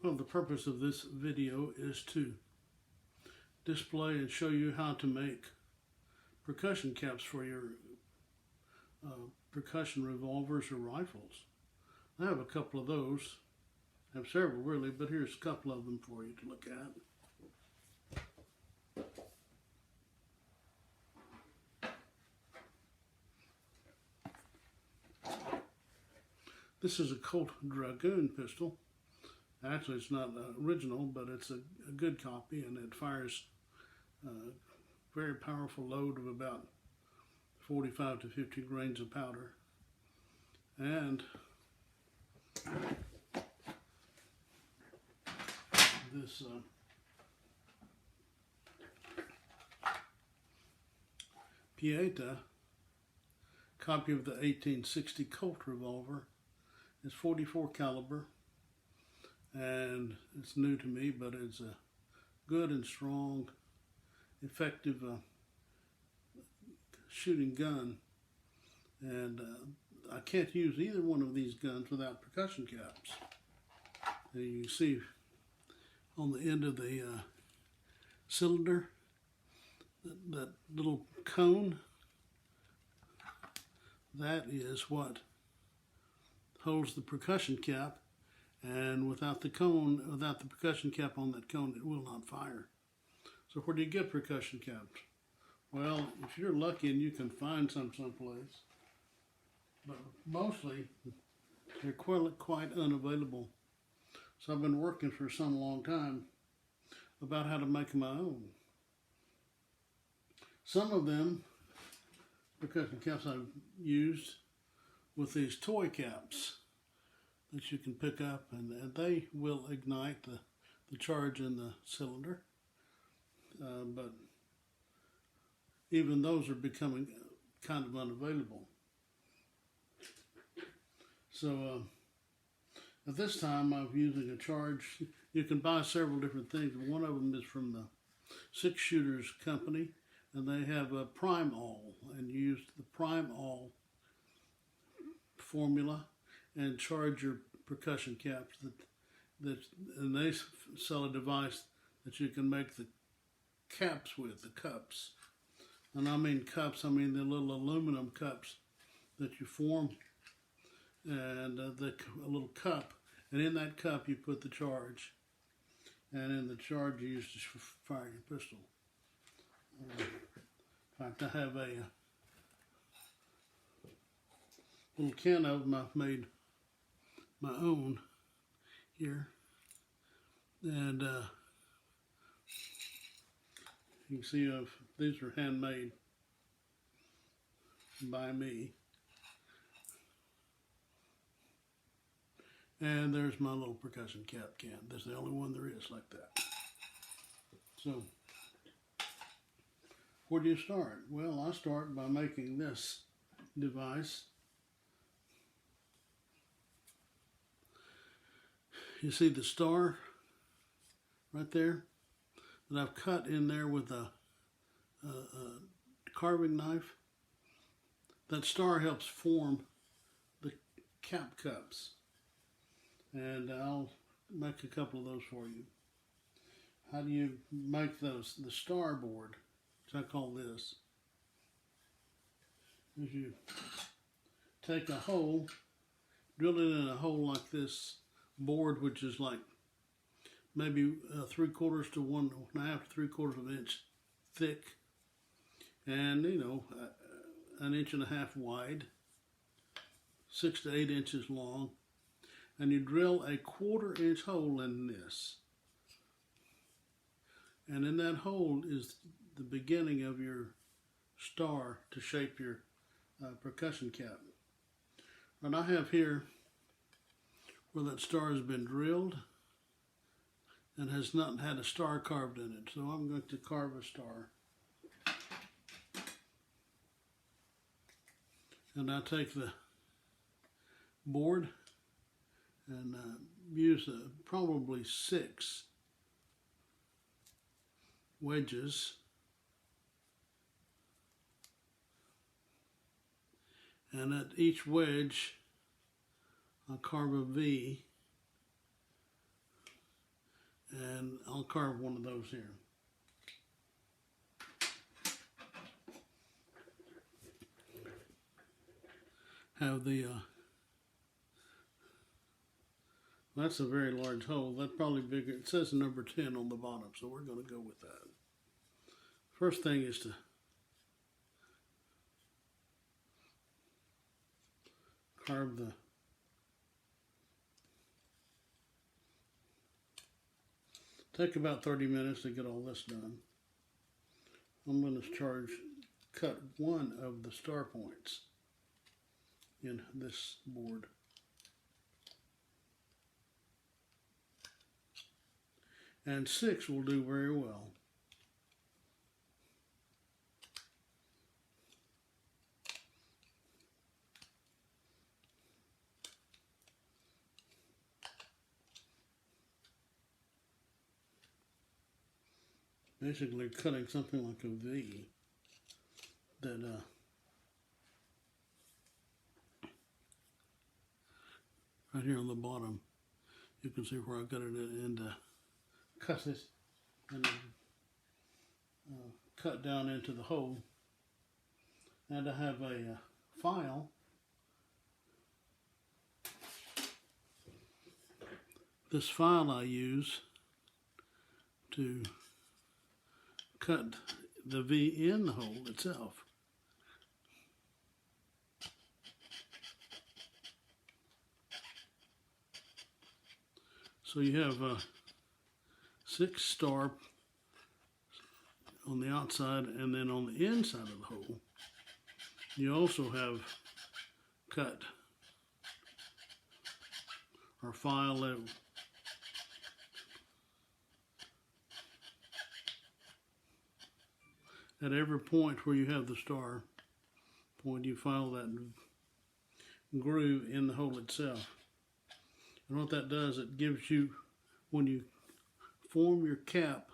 Well, the purpose of this video is to display and show you how to make percussion caps for your percussion revolvers or rifles. I have a couple of those. I have several really, but here's a couple of them for you to look at. This is a Colt Dragoon pistol. Actually, it's not original, but it's a good copy, and it fires a very powerful load of about 45 to 50 grains of powder. And this Pieta copy of the 1860 Colt revolver is 44 caliber, and it's new to me, but it's a good and strong, effective shooting gun. And I can't use either one of these guns without percussion caps. And you can see on the end of the cylinder, that little cone, that is what holds the percussion cap, and without the percussion cap on that cone, it will not fire. So where do you get percussion caps? Well, if you're lucky and you can find some someplace, but mostly they're quite unavailable. So I've been working for some long time about how to make my own. Some of them, percussion caps, I've used with these toy caps that you can pick up, and they will ignite the charge in the cylinder. But even those are becoming kind of unavailable. So at this time I'm using a charge. You can buy several different things. One of them is from the Six Shooters Company, and they have a Prime All, and you use the Prime All formula and charge your percussion caps. And they sell a device that you can make the caps with, the cups. And I mean cups, I mean the little aluminum cups that you form, and a little cup, and in that cup you put the charge, and in the charge you use to fire your pistol. In fact, I have a little can of them. I've made my own here, and you can see these are handmade by me. And there's my little percussion cap can. That's the only one there is like that. So, where do you start? Well, I start by making this device. You see the star right there that I've cut in there with a carving knife? That star helps form the cap cups. And I'll make a couple of those for you. How do you make those? The starboard, which I call this, is you take a hole, drill it in a hole like this board, which is like maybe 3/4 to 1.5 to 3/4 of an inch thick, and an 1.5 inches wide, 6 to 8 inches long. And you drill a 1/4 inch hole in this. And in that hole is the beginning of your star to shape your percussion cap. And I have here where that star has been drilled and has not had a star carved in it. So I'm going to carve a star. And I take the board and use probably 6 wedges, and at each wedge I'll carve a V, carve one of those here. Have the that's a very large hole. That's probably bigger. It says number 10 on the bottom, so we're going to go with that. First thing is to carve the take about 30 minutes to get all this done. I'm going to cut one of the star points in this board. And 6 will do very well. Basically cutting something like a V that right here on the bottom, you can see where I got it in to cut this and then cut down into the hole. And I have a file. This file I use to cut the V in the hole itself. So you have 6 star on the outside, and then on the inside of the hole you also have cut or file it. At every point where you have the star point, you file that groove in the hole itself. And what that does, it gives you, when you form your cap,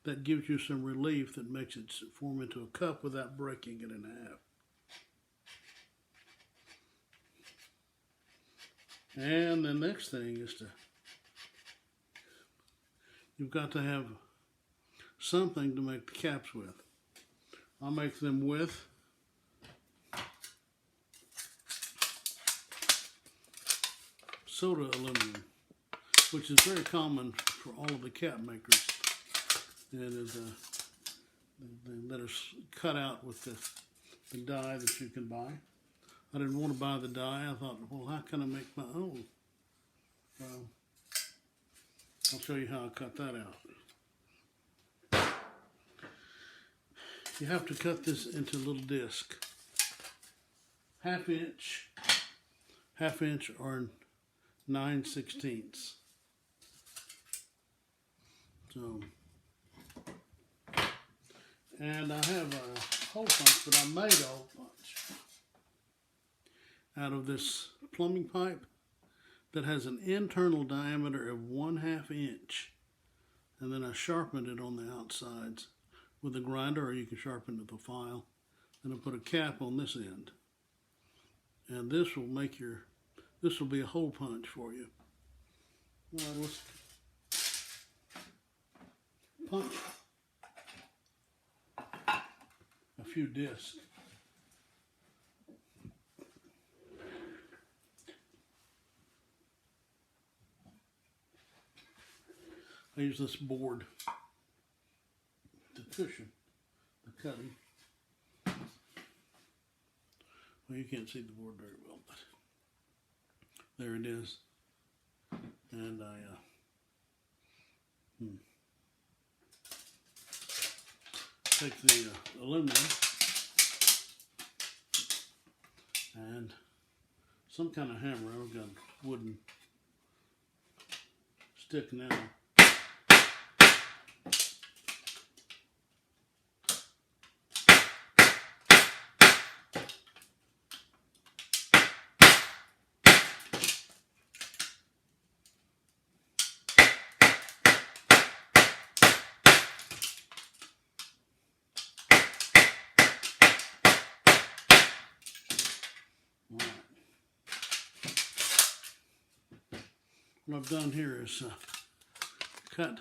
that gives you some relief that makes it form into a cup without breaking it in half. And the next thing is you've got to have something to make the caps with. I'll make them with soda aluminum, which is very common for all of the cap makers. And is that are cut out with the die that you can buy. I didn't want to buy the die. I thought, well, how can I make my own? I'll show you how I cut that out. You have to cut this into a little disc, half inch or 9/16. So, and I have a hole punch, but I made a hole punch out of this plumbing pipe that has an internal diameter of 1/2 inch, and then I sharpened it on the outsides with a grinder, or you can sharpen it with a file. And I put a cap on this end, and this will make this will be a hole punch for you. All right, let's punch a few discs. I use this board to cushion the cutting. Well, you can't see the board very well, but there it is. And I take the aluminum and some kind of hammer. I've got a wooden stick now. What I've done here is cut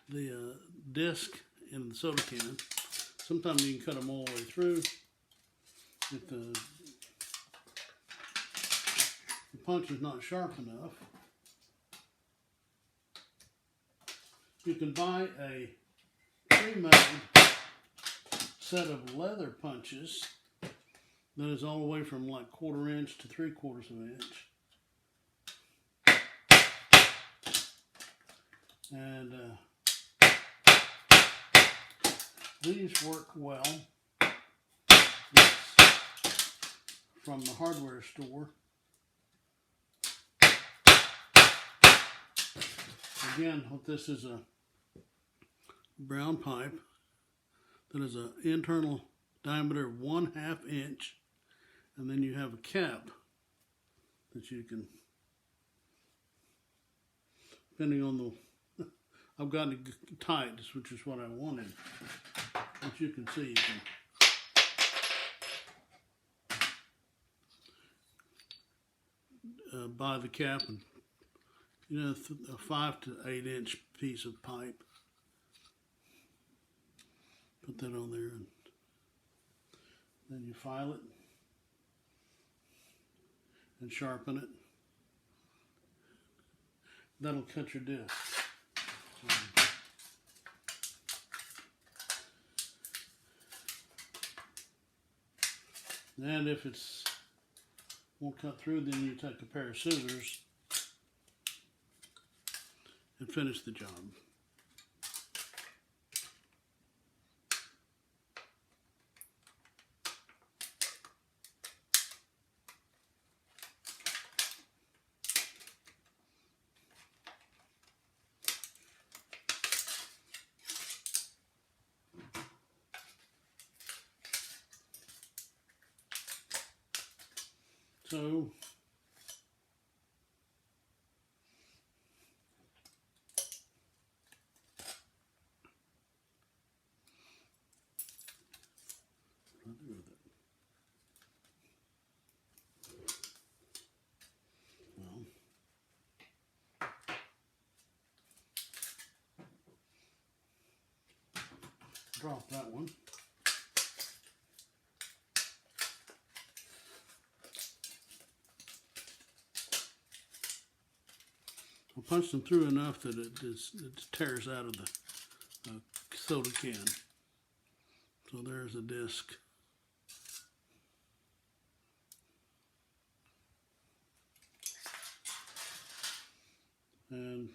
the disc in the soda can. Sometimes you can cut them all the way through. If the punch is not sharp enough, you can buy a pre-made set of leather punches that is all the way from like 1/4 inch to 3/4 of an inch. And these work well. It's from the hardware store. Again, what this is, a brown pipe that is an internal diameter of 1/2 inch, and then you have a cap that you can, depending on the, I've got it tight, which is what I wanted. As you can see, you can buy the cap and, you know, a 5 to 8 inch piece of pipe. Put that on there, and then you file it and sharpen it. That'll cut your disc. And if it's won't cut through, then you take a pair of scissors and finish the job. So what do I do with it? Well, drop that one. I punched them through enough that it tears out of the soda can. So there's a disc. And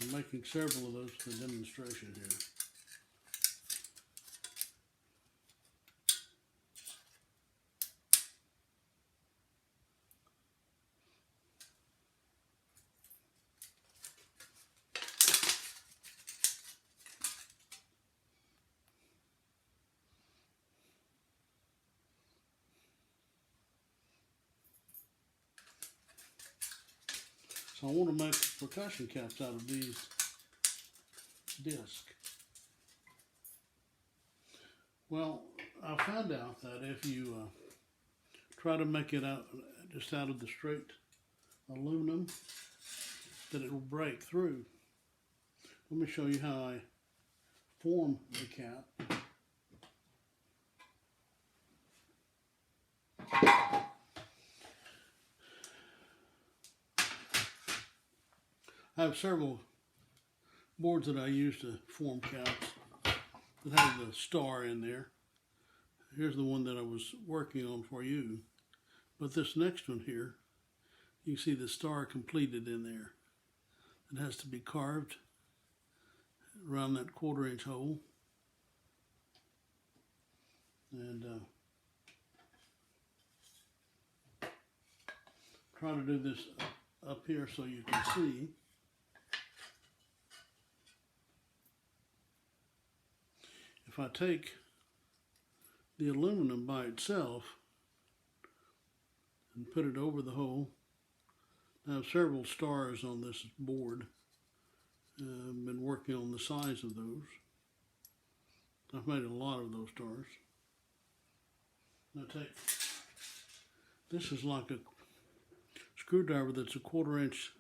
I'm making several of those for the demonstration here. So I want to make percussion caps out of these discs. Well, I found out that if you try to make it out just out of the straight aluminum, that it will break through. Let me show you how I form the cap. I have several boards that I use to form caps that have the star in there. Here's the one that I was working on for you. But this next one here, you can see the star completed in there. It has to be carved around that 1/4 inch hole. And try to do this up here so you can see. If I take the aluminum by itself and put it over the hole, I have several stars on this board, I've been working on the size of those. I've made a lot of those stars. Now this is like a screwdriver that's a 1/4 inch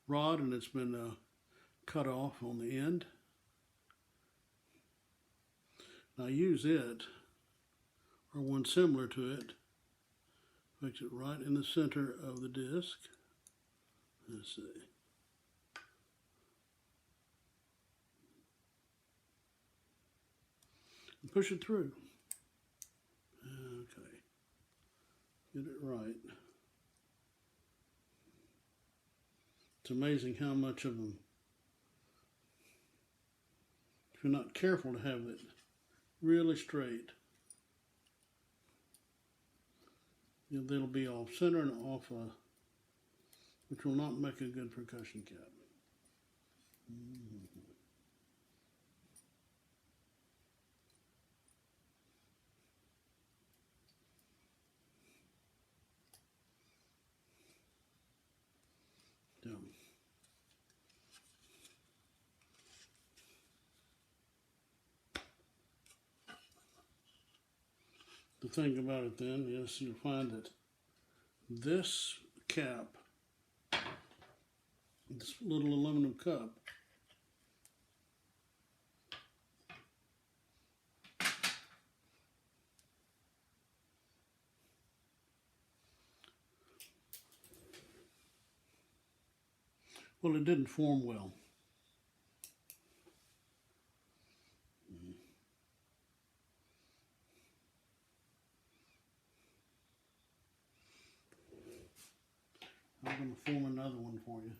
rod, and it's been cut off on the end. And I use it, or one similar to it, fix it right in the center of the disc. Let's see. And push it through. Okay. Get it right. It's amazing how much of them, if you're not careful to have it really straight, they'll be off center and off, which will not make a good percussion cap. Yeah. The thing about it then is you'll find that this cap, this little aluminum cup, well, it didn't form well. I'm going to form another one for you.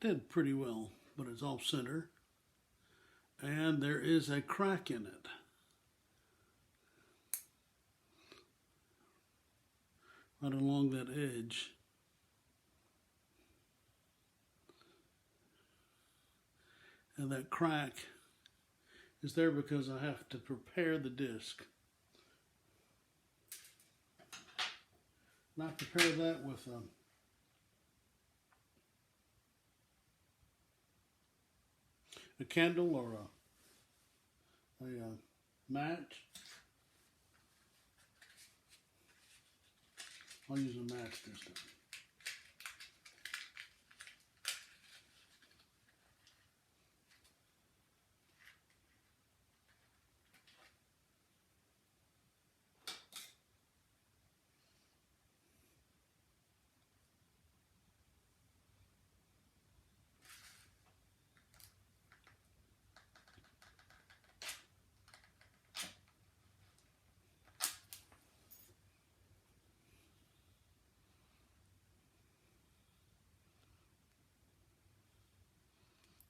Did pretty well, but it's off center, and there is a crack in it. Right along that edge. And that crack is there because I have to prepare the disc. And I prepare that with a candle or a match. I'll use a match this time.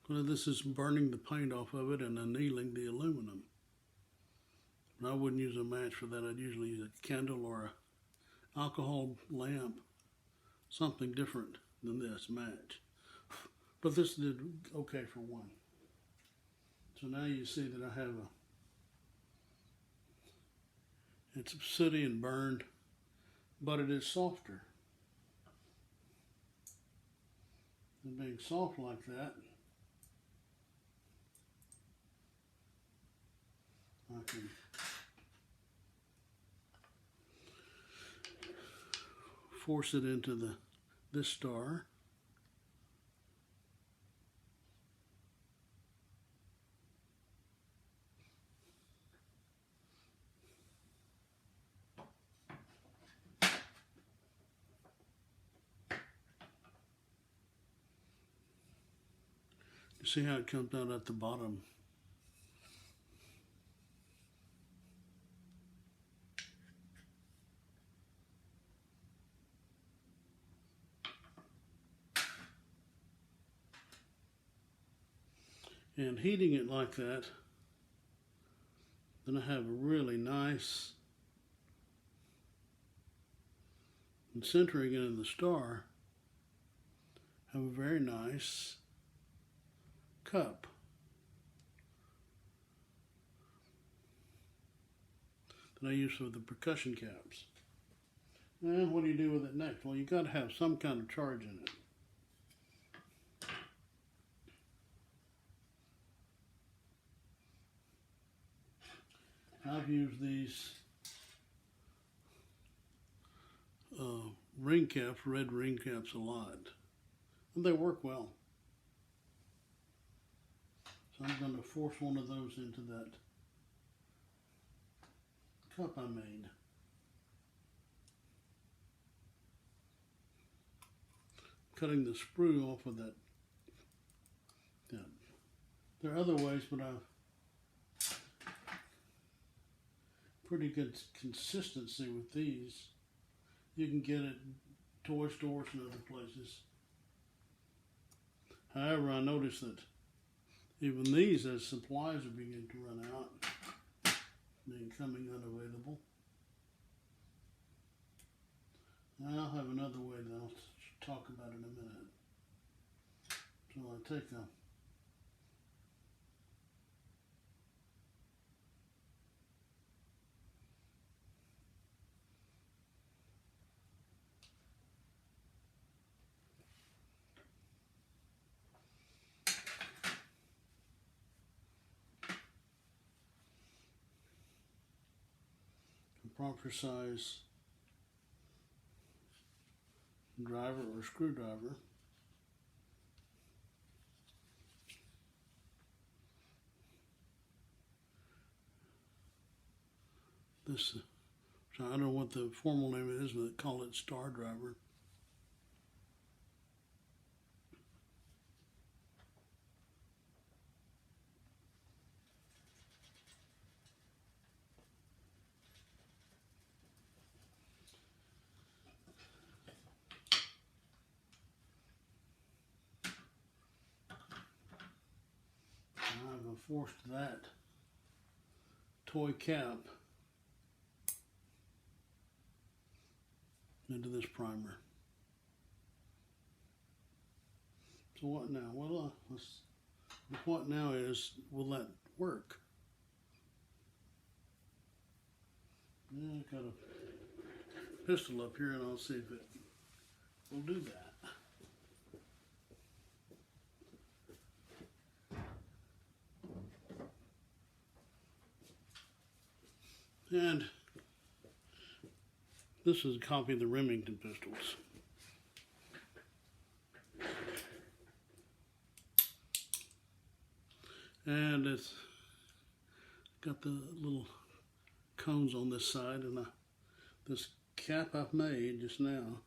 Well, this is burning the paint off of it and annealing the aluminum. And I wouldn't use a match for that. I'd usually use a candle or a alcohol lamp, something different than this match. But this did okay for one. So now you see that I have it's sooty and burned, but it is softer. And being soft like that, I can force it into this star. You see how it comes out at the bottom? And heating it like that, then I have a really nice, and centering it in the star, have a very nice cup. That I use for the percussion caps. And what do you do with it next? Well, you got to have some kind of charge in it. I've used these ring caps, red ring caps, a lot, and they work well. So I'm going to force one of those into that cup I made. Cutting the sprue off of that. There are other ways, but I've pretty good consistency with these. You can get it toy stores and other places. However, I noticed that even these, as supplies are beginning to run out, becoming unavailable. I'll have another way that I'll talk about in a minute. So I take a proper size driver or screwdriver. This, so I don't know what the formal name is, but they call it star driver. I've forced that toy cap into this primer. So what now? Well, the point now is, will that work? Yeah, I got a pistol up here, and I'll see if it will do that. And this is a copy of the Remington pistols. And it's got the little cones on this side, and this cap I've made just now,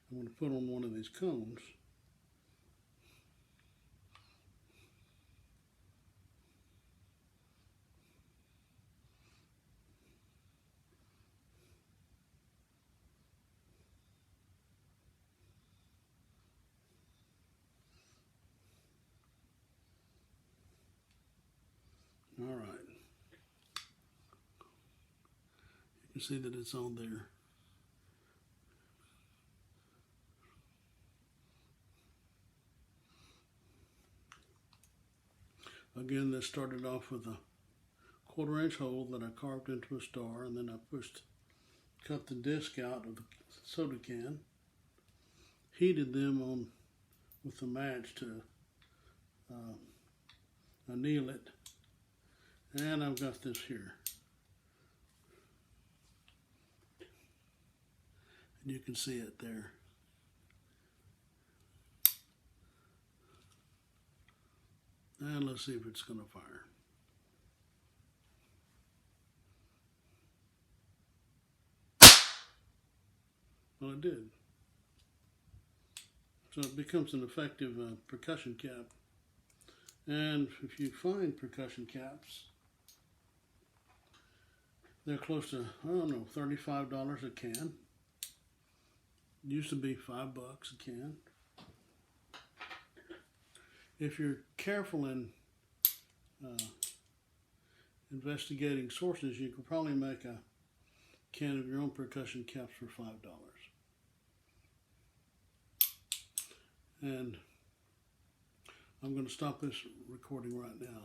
I'm going to put on one of these cones. All right. You can see that it's on there. Again, this started off with a 1/4-inch hole that I carved into a star, and then I cut the disc out of the soda can, heated them on with the match to anneal it, and I've got this here. And you can see it there. And let's see if it's going to fire. Well, it did. So it becomes an effective percussion cap. And if you find percussion caps, they're close to, I don't know, $35 a can. It used to be $5 a can. if you're careful in investigating sources, you could probably make a can of your own percussion caps for $5. And I'm going to stop this recording right now.